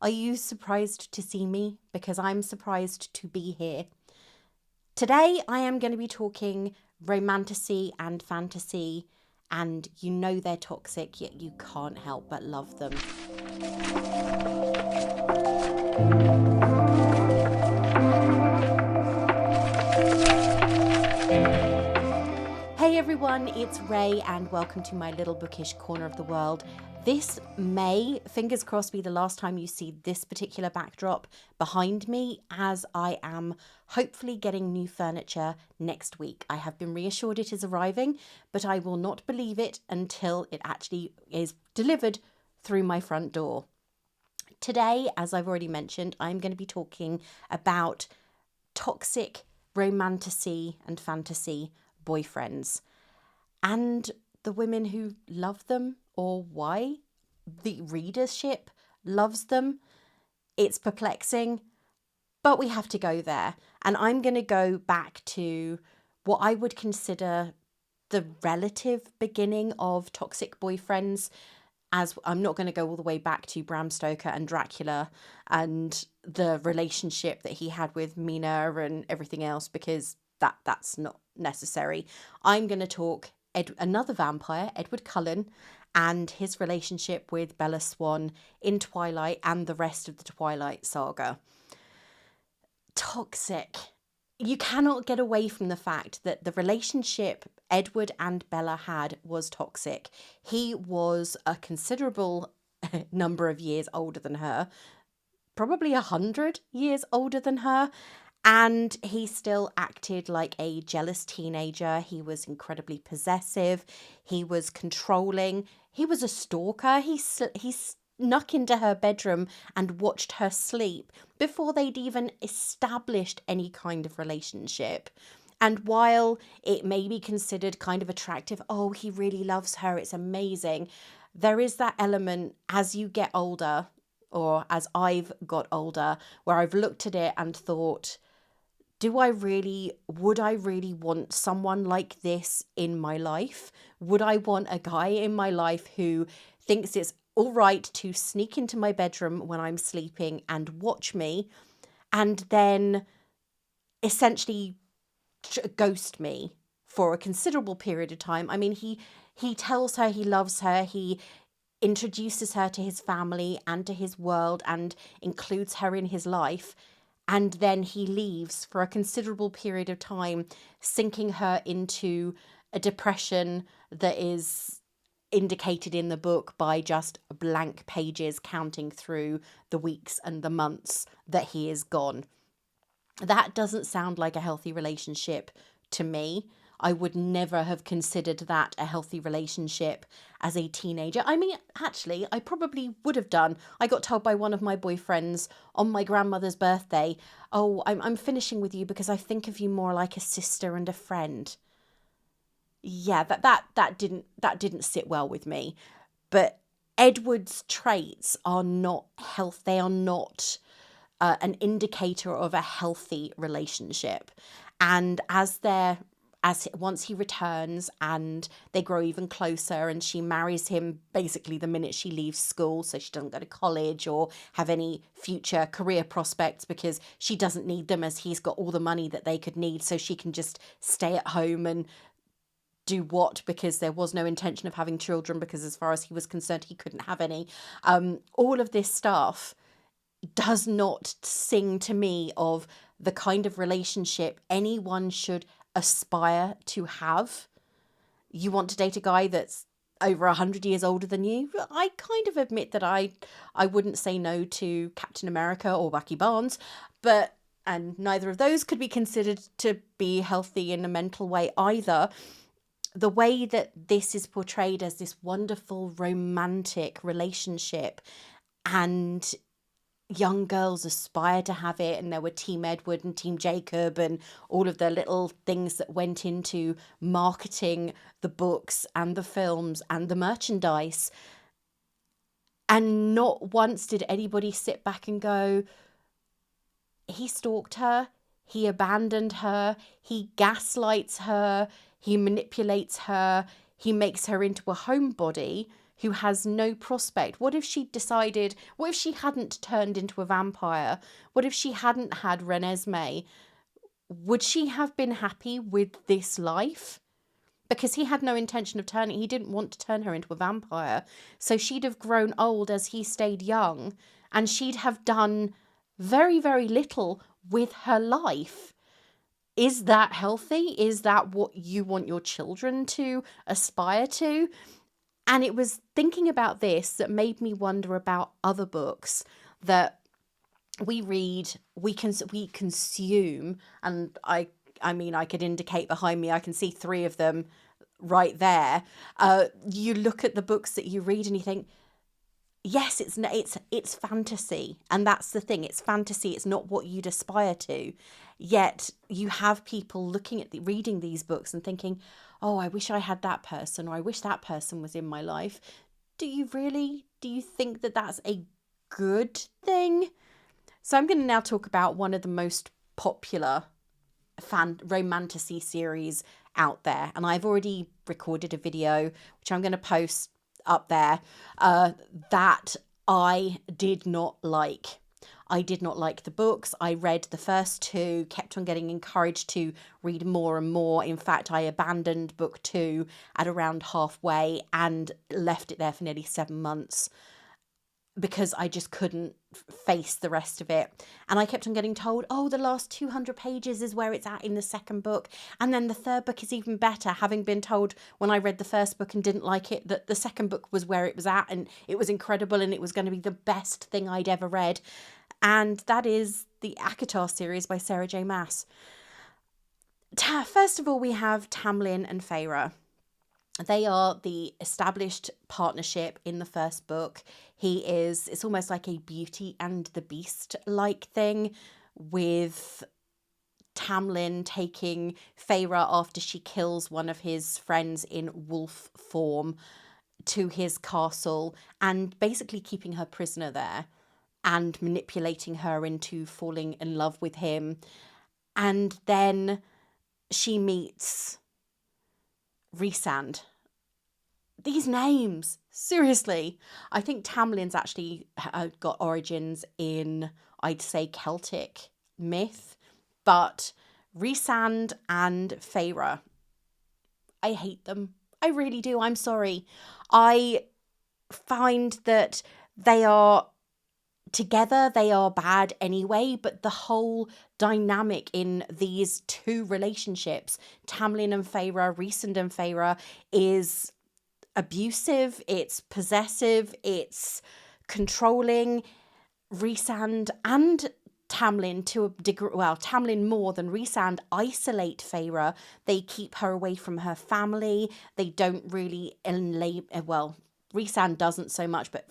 Are you surprised to see me? Because I'm surprised to be here. Today I am going to be talking romantasy and fantasy, and you know they're toxic, yet you can't help but love them. Hey everyone, it's Ray, and welcome to my little bookish corner of the world. This may, fingers crossed, be the last time you see this particular backdrop behind me, as I am hopefully getting new furniture next week. I have been reassured it is arriving, but I will not believe it until it actually is delivered through my front door. Today, as I've already mentioned, I'm going to be talking about toxic romantasy and fantasy boyfriends and the women who love them, or why the readership loves them. It's perplexing, but we have to go there. And I'm going to go back to what I would consider the relative beginning of toxic boyfriends, as I'm not going to go all the way back to Bram Stoker and Dracula and the relationship that he had with Mina and everything else, because that's not necessary. I'm going to talk another vampire, Edward Cullen, and his relationship with Bella Swan in Twilight and the rest of the Twilight saga. Toxic. You cannot get away from the fact that the relationship Edward and Bella had was toxic. He was a considerable number of years older than her, probably 100 years older than her, and he still acted like a jealous teenager. He was incredibly possessive. He was controlling. He was a stalker. He snuck into her bedroom and watched her sleep before they'd even established any kind of relationship. And while it may be considered kind of attractive, oh, he really loves her, it's amazing, there is that element as you get older, or as I've got older, where I've looked at it and thought, would I really want someone like this in my life? Would I want a guy in my life who thinks it's all right to sneak into my bedroom when I'm sleeping and watch me, and then essentially ghost me for a considerable period of time? I mean, he tells her he loves her, he introduces her to his family and to his world and includes her in his life, and then he leaves for a considerable period of time, sinking her into a depression that is indicated in the book by just blank pages counting through the weeks and the months that he is gone. That doesn't sound like a healthy relationship to me. I would never have considered that a healthy relationship as a teenager. I mean, actually, I probably would have done. I got told by one of my boyfriends on my grandmother's birthday, "Oh, I'm finishing with you because I think of you more like a sister and a friend." Yeah, that didn't sit well with me. But Edward's traits are not health. They are not an indicator of a healthy relationship. And as once he returns and they grow even closer, and she marries him basically the minute she leaves school, so she doesn't go to college or have any future career prospects because she doesn't need them, as he's got all the money that they could need, so she can just stay at home and do what, because there was no intention of having children, because as far as he was concerned he couldn't have any. All of this stuff does not sing to me of the kind of relationship anyone should aspire to have. You want to date a guy that's over 100 years older than you? I kind of admit that I wouldn't say no to Captain America or Bucky Barnes, but and neither of those could be considered to be healthy in a mental way either. The way that this is portrayed as this wonderful romantic relationship, and young girls aspire to have it, and there were Team Edward and Team Jacob and all of the little things that went into marketing the books and the films and the merchandise. And not once did anybody sit back and go, he stalked her, he abandoned her, he gaslights her, he manipulates her, he makes her into a homebody who has no prospect? What if she decided, what if she hadn't turned into a vampire? What if she hadn't had Renesmee? Would she have been happy with this life? Because he had no intention of turning, he didn't want to turn her into a vampire. So she'd have grown old as he stayed young, and she'd have done very, very little with her life. Is that healthy? Is that what you want your children to aspire to? And it was thinking about this that made me wonder about other books that we read, we consume, and I mean, I could indicate behind me, I can see 3 of them right there. You look at the books that you read and you think, yes, it's fantasy, and that's the thing. It's fantasy. It's not what you'd aspire to. Yet you have people looking at reading these books and thinking, "Oh, I wish I had that person, or I wish that person was in my life." Do you really? Do you think that that's a good thing? So I'm going to now talk about one of the most popular romantasy series out there, and I've already recorded a video which I'm going to post up there that I did not like. I did not like the books. I read the first 2, kept on getting encouraged to read more and more. In fact, I abandoned book 2 at around halfway and left it there for nearly 7 months because I just couldn't face the rest of it. And I kept on getting told, oh, the last 200 pages is where it's at in the second book. And then the third book is even better, having been told when I read the first book and didn't like it, that the second book was where it was at and it was incredible and it was going to be the best thing I'd ever read. And that is the ACOTAR series by Sarah J. Maas. First of all, we have Tamlin and Feyre. They are the established partnership in the first book. It's almost like a Beauty and the Beast like thing, with Tamlin taking Feyre after she kills one of his friends in wolf form to his castle and basically keeping her prisoner there and manipulating her into falling in love with him. And then she meets Rhysand. These names, seriously. I think Tamlin's actually got origins in, I'd say, Celtic myth, but Rhysand and Feyre, I hate them. I really do. I'm sorry. I find that they are together, they are bad anyway, but the whole dynamic in these 2 relationships, Tamlin and Feyre, Rhysand and Feyre, is abusive, it's possessive, it's controlling. Rhysand and Tamlin, to a degree, well, Tamlin more than Rhysand, isolate Feyre. They keep her away from her family. They don't really Rhysand doesn't so much, but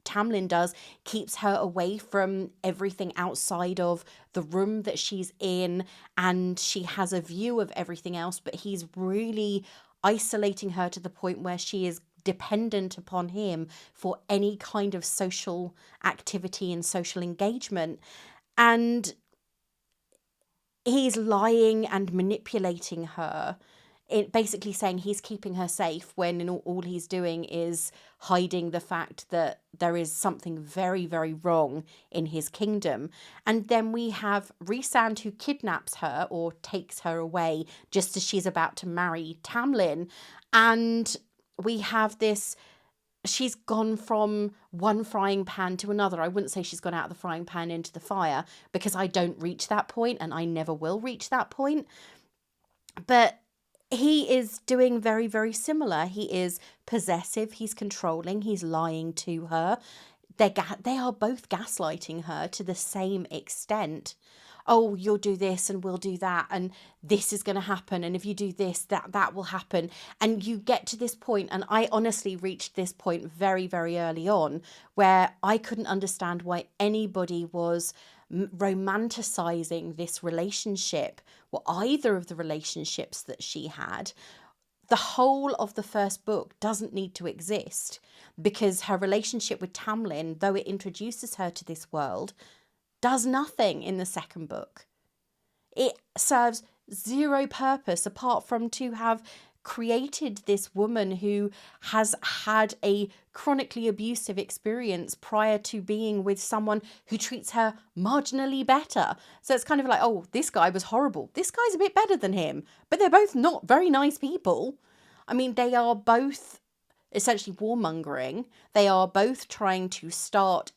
Tamlin does, keeps her away from everything outside of the room that she's in, and she has a view of everything else, but he's really isolating her to the point where she is dependent upon him for any kind of social activity and social engagement. And he's lying and manipulating her, basically saying he's keeping her safe when all he's doing is hiding the fact that there is something very, very wrong in his kingdom. And then we have Rhysand, who kidnaps her or takes her away just as she's about to marry Tamlin. And we have this, she's gone from one frying pan to another. I wouldn't say she's gone out of the frying pan into the fire, because I don't reach that point and I never will reach that point. But he is doing very, very similar. He is possessive, he's controlling, he's lying to her. They are both gaslighting her to the same extent. Oh, you'll do this and we'll do that, and this is going to happen, and if you do this, that will happen. And you get to this point, and I honestly reached this point very, very early on, where I couldn't understand why anybody was romanticizing this relationship, or either of the relationships that she had. The whole of the first book doesn't need to exist, because her relationship with Tamlin, though it introduces her to this world, does nothing in the second book. It serves zero purpose apart from to have created this woman who has had a chronically abusive experience prior to being with someone who treats her marginally better. So it's kind of like, oh, this guy was horrible. This guy's a bit better than him. But they're both not very nice people. I mean, they are both essentially warmongering. They are both trying to start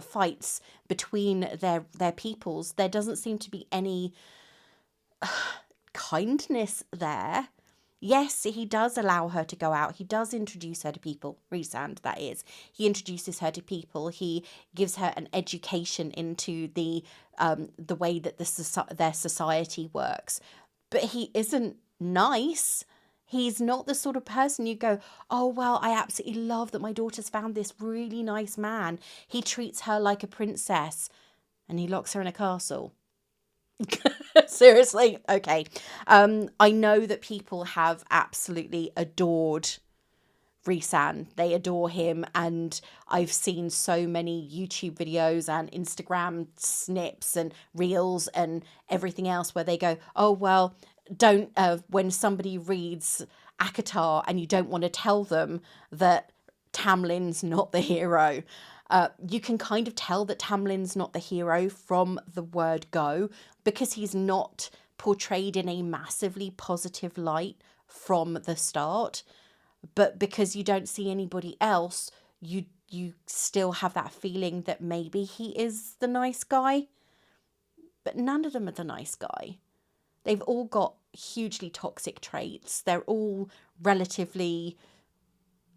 fights between their peoples. There doesn't seem to be any kindness there. Yes, he does allow her to go out. He does introduce her to people. Rhysand, that is. He introduces her to people. He gives her an education into the way that their society works. But he isn't nice. He's not the sort of person you go, oh, well, I absolutely love that my daughter's found this really nice man. He treats her like a princess and he locks her in a castle. Seriously? Okay. I know that people have absolutely adored Rhysand. They adore him, and I've seen so many YouTube videos and Instagram snips and reels and everything else where they go, oh, well, don't, when somebody reads ACOTAR and you don't want to tell them that Tamlin's not the hero. You can kind of tell that Tamlin's not the hero from the word go, because he's not portrayed in a massively positive light from the start. But because you don't see anybody else, you still have that feeling that maybe he is the nice guy. But none of them are the nice guy. They've all got hugely toxic traits. They're all relatively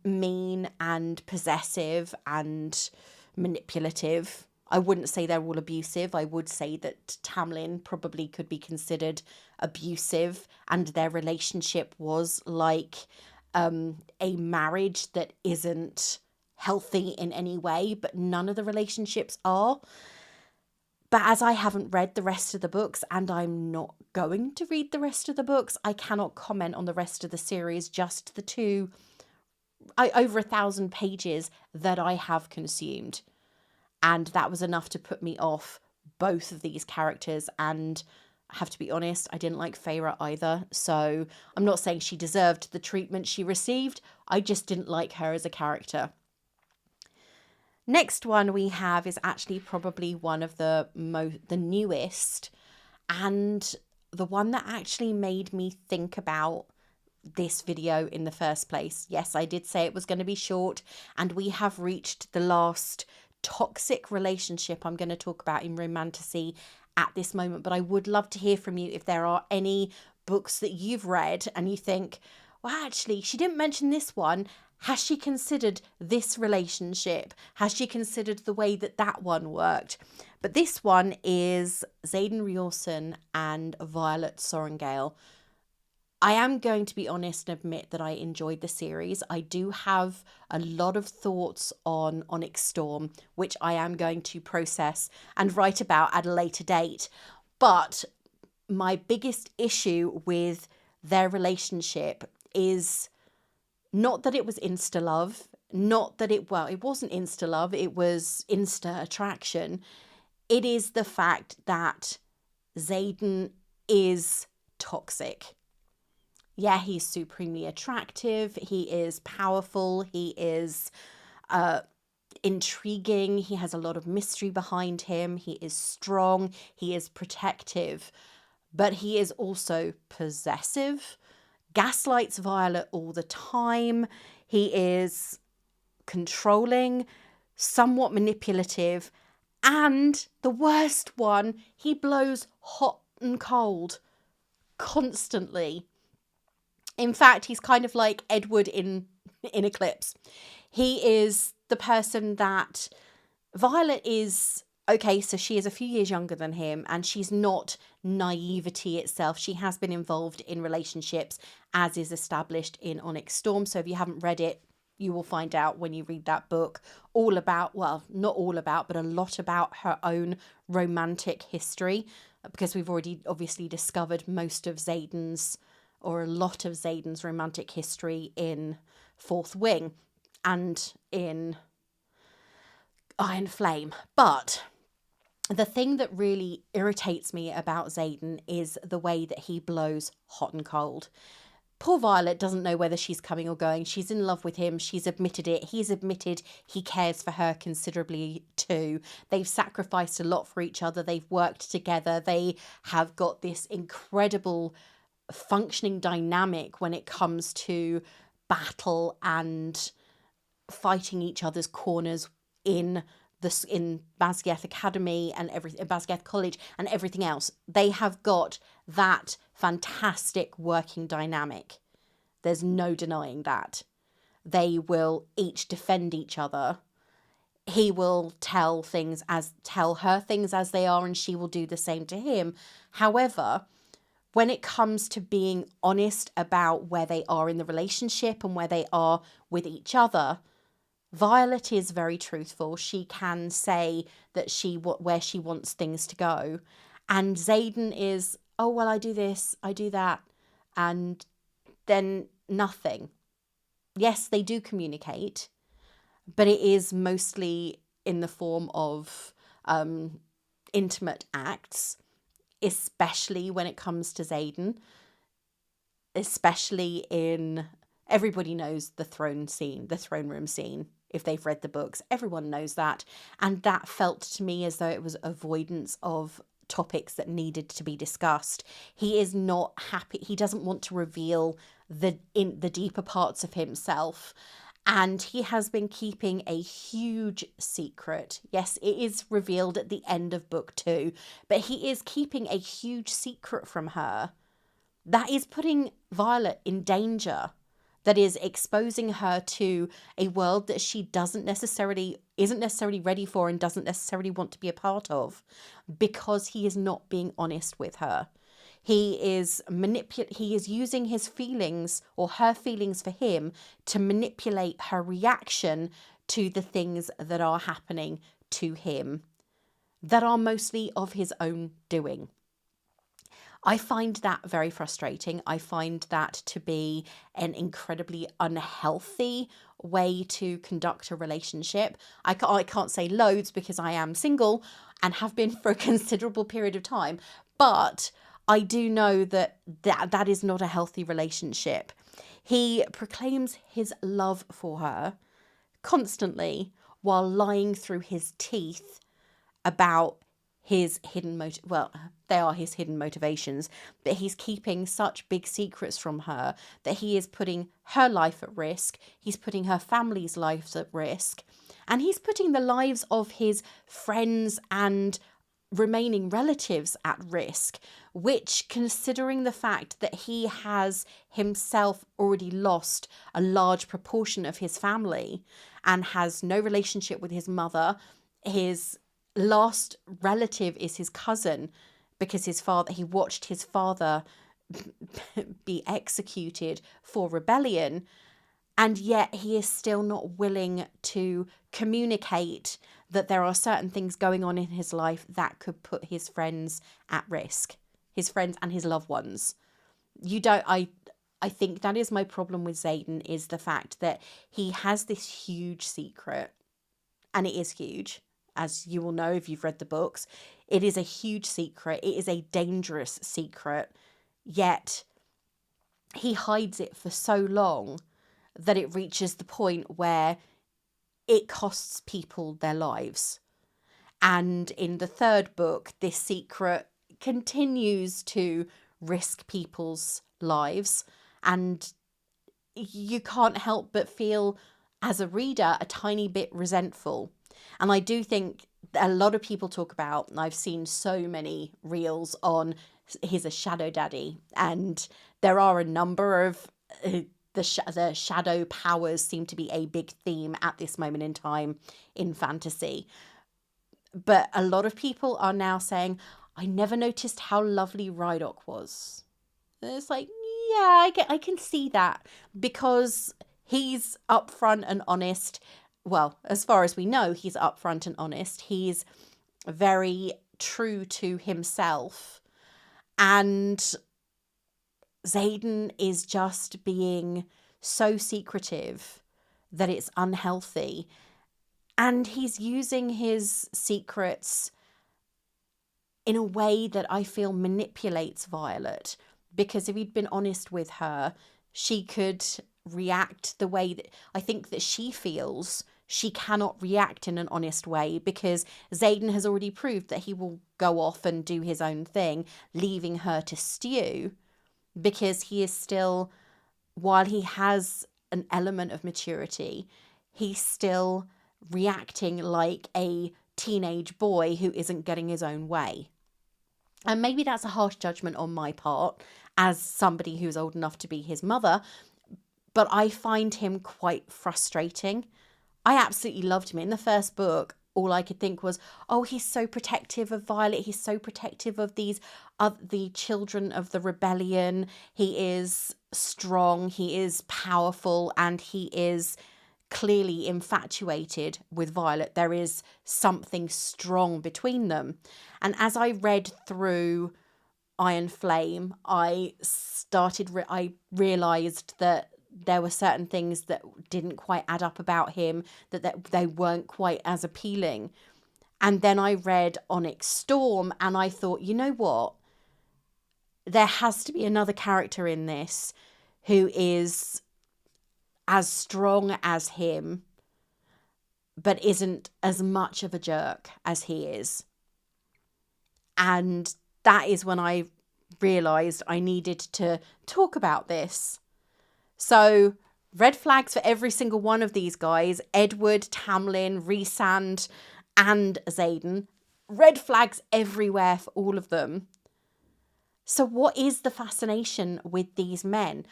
mean and possessive and manipulative. I wouldn't say they're all abusive. I would say that Tamlin probably could be considered abusive, and their relationship was like a marriage that isn't healthy in any way, but none of the relationships are. But as I haven't read the rest of the books, and I'm not going to read the rest of the books, I cannot comment on the rest of the series, just the two over 1,000 pages that I have consumed. And that was enough to put me off both of these characters. And I have to be honest, I didn't like Feyre either. So I'm not saying she deserved the treatment she received. I just didn't like her as a character. Next one we have is actually probably one of the newest, and the one that actually made me think about this video in the first place. Yes, I did say it was going to be short, and we have reached the last toxic relationship I'm going to talk about in Romantasy at this moment. But I would love to hear from you if there are any books that you've read and you think, well, actually, she didn't mention this one. Has she considered this relationship? Has she considered the way that one worked? But this one is Xaden Riorson and Violet Sorrengail. I am going to be honest and admit that I enjoyed the series. I do have a lot of thoughts on Onyx Storm, which I am going to process and write about at a later date. But my biggest issue with their relationship is not that it was insta-love, not that it wasn't insta-love, it was insta-attraction. It is the fact that Xaden is toxic. Yeah, he's supremely attractive, he is powerful, he is intriguing, he has a lot of mystery behind him, he is strong, he is protective, but he is also possessive, gaslights Violet all the time, he is controlling, somewhat manipulative, and the worst one, he blows hot and cold constantly. In fact, he's kind of like Edward in Eclipse. He is the person that Violet is, okay, so she is a few years younger than him, and she's not naivety itself. She has been involved in relationships, as is established in Onyx Storm. So if you haven't read it, you will find out when you read that book all about, well, not all about, but a lot about her own romantic history, because we've already obviously discovered most of Xaden's, or a lot of Xaden's romantic history in Fourth Wing and in Iron Flame. But the thing that really irritates me about Xaden is the way that he blows hot and cold. Poor Violet doesn't know whether she's coming or going. She's in love with him. She's admitted it. He's admitted he cares for her considerably too. They've sacrificed a lot for each other. They've worked together. They have got this incredible functioning dynamic when it comes to battle and fighting each other's corners in Basgiath Academy and Basgiath College and everything else. They have got that fantastic working dynamic. There's no denying that. They will each defend each other. He will tell her things as they are, and she will do the same to him. However, when it comes to being honest about where they are in the relationship and where they are with each other, Violet is very truthful. She can say that where she wants things to go. And Xaden is, oh, well, I do this, I do that, and then nothing. Yes, they do communicate, but it is mostly in the form of intimate acts, especially when it comes to Xaden, especially in, everybody knows the throne room scene. If they've read the books, everyone knows that. And that felt to me as though it was avoidance of topics that needed to be discussed. He is not happy. He doesn't want to reveal the deeper parts of himself. And he has been keeping a huge secret. Yes, it is revealed at the end of book 2, but he is keeping a huge secret from her. That is putting Violet in danger. That is exposing her to a world that she isn't necessarily ready for and doesn't necessarily want to be a part of, because he is not being honest with her. He is using his feelings or her feelings for him to manipulate her reaction to the things that are happening to him, that are mostly of his own doing. I find that very frustrating. I find that to be an incredibly unhealthy way to conduct a relationship. I can't say loads because I am single and have been for a considerable period of time, but I do know that is not a healthy relationship. He proclaims his love for her constantly while lying through his teeth about his hidden they are his hidden motivations, but he's keeping such big secrets from her that he is putting her life at risk, he's putting her family's lives at risk, and he's putting the lives of his friends and remaining relatives at risk, which, considering the fact that he has himself already lost a large proportion of his family and has no relationship with his mother, his last relative is his cousin, because he watched his father be executed for rebellion, and yet he is still not willing to communicate that there are certain things going on in his life that could put his friends at risk, his friends and his loved ones. I think that is my problem with Xaden, is the fact that he has this huge secret, and it is huge. As you will know if you've read the books, it is a huge secret. It is a dangerous secret. Yet he hides it for so long that it reaches the point where it costs people their lives. And in the 3rd book, this secret continues to risk people's lives. And you can't help but feel, as a reader, a tiny bit resentful. And I do think a lot of people talk about, and I've seen so many reels on, he's a shadow daddy. And there are a number of the shadow powers seem to be a big theme at this moment in time in fantasy. But a lot of people are now saying, I never noticed how lovely Rydok was. And it's like, yeah, I can see that, because he's upfront and honest. Well, as far as we know, he's upfront and honest. He's very true to himself. And Xaden is just being so secretive that it's unhealthy. And he's using his secrets in a way that I feel manipulates Violet. Because if he'd been honest with her, she could react the way that I think that she feels she cannot react in an honest way, because Xaden has already proved that he will go off and do his own thing, leaving her to stew, because he is still, while he has an element of maturity, he's still reacting like a teenage boy who isn't getting his own way. And maybe that's a harsh judgment on my part as somebody who's old enough to be his mother, but I find him quite frustrating. I absolutely loved him. In the first book, all I could think was, oh, he's so protective of Violet. He's so protective of the children of the rebellion. He is strong. He is powerful. And he is clearly infatuated with Violet. There is something strong between them. And as I read through Iron Flame, I realised that there were certain things that didn't quite add up about him, that they weren't quite as appealing. And then I read Onyx Storm and I thought, you know what? There has to be another character in this who is as strong as him, but isn't as much of a jerk as he is. And that is when I realised I needed to talk about this. So, red flags for every single one of these guys: Edward, Tamlin, Rhysand, and Xaden. Red flags everywhere for all of them. So what is the fascination with these men?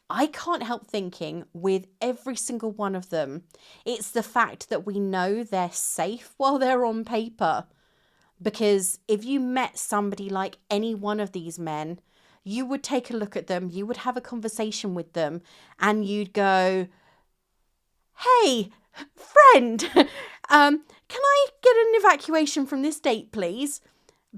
I can't help thinking with every single one of them, it's the fact that we know they're safe while they're on paper. Because if you met somebody like any one of these men, you would take a look at them, you would have a conversation with them, and you'd go, hey, friend, can I get an evacuation from this date, please?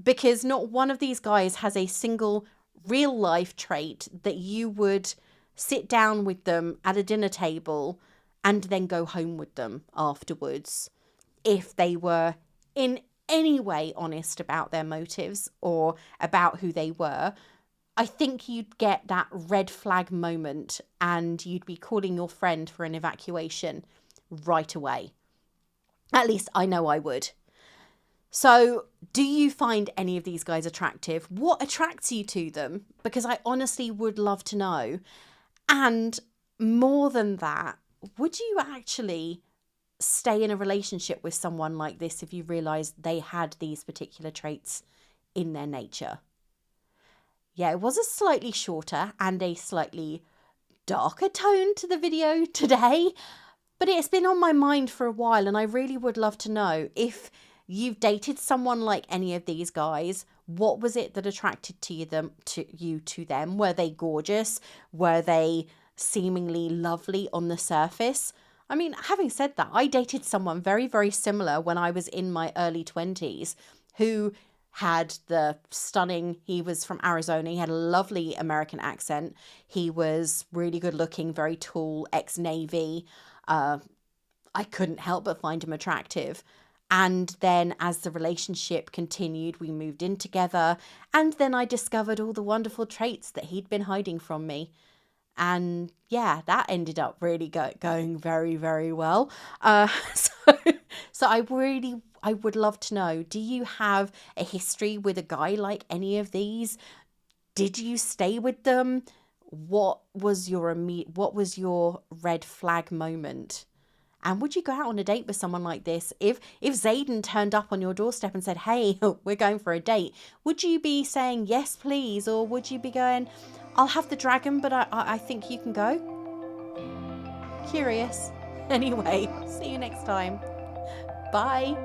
Because not one of these guys has a single real life trait that you would sit down with them at a dinner table and then go home with them afterwards if they were in any way honest about their motives or about who they were. I think you'd get that red flag moment and you'd be calling your friend for an evacuation right away. At least I know I would. So, do you find any of these guys attractive? What attracts you to them? Because I honestly would love to know. And more than that, would you actually stay in a relationship with someone like this if you realised they had these particular traits in their nature? Yeah, it was a slightly shorter and a slightly darker tone to the video today, but it's been on my mind for a while, and I really would love to know if you've dated someone like any of these guys. What was it that attracted to them? Were they gorgeous? Were they seemingly lovely on the surface? I mean, having said that, I dated someone very, very similar when I was in my early 20s who had the stunning, he was from Arizona, he had a lovely American accent, he was really good looking, very tall, ex-Navy. I couldn't help but find him attractive. And then as the relationship continued, we moved in together, and then I discovered all the wonderful traits that he'd been hiding from me. And yeah, that ended up really going very, very well. So I would love to know, do you have a history with a guy like any of these? Did you stay with them? What was your red flag moment? And would you go out on a date with someone like this? If Xaden turned up on your doorstep and said, hey, we're going for a date, would you be saying, yes, please? Or would you be going, I'll have the dragon, but I think you can go? Curious. Anyway, see you next time. Bye.